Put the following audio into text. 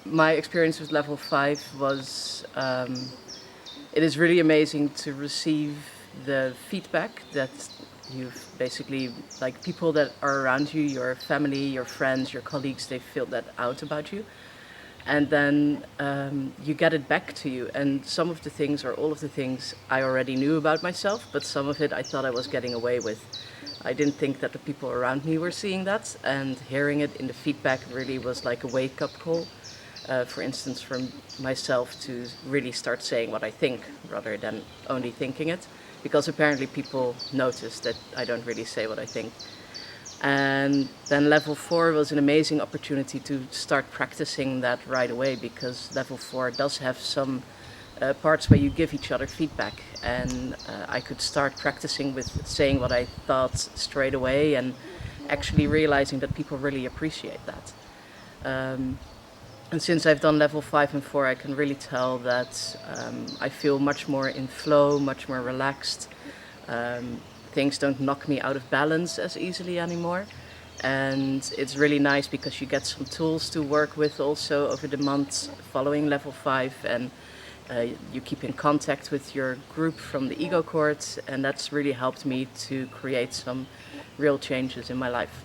my experience with level 5 was, it is really amazing to receive the feedback that you've basically, like people that are around you, your family, your friends, your colleagues, they feel that out about you. And then you get it back to you. And some of the things, or all of the things, I already knew about myself, but some of it I thought I was getting away with. I didn't think that the people around me were seeing that, and hearing it in the feedback really was like a wake-up call. For instance, from myself to really start saying what I think rather than only thinking it, because apparently people notice that I don't really say what I think. And then level 4 was an amazing opportunity to start practicing that right away, because level 4 does have some parts where you give each other feedback, and I could start practicing with saying what I thought straight away, and actually realizing that people really appreciate that. And since I've done level 5 and 4, I can really tell that I feel much more in flow, much more relaxed. Things don't knock me out of balance as easily anymore. And it's really nice because you get some tools to work with also over the months following level 5, and you keep in contact with your group from the ego court, and that's really helped me to create some real changes in my life.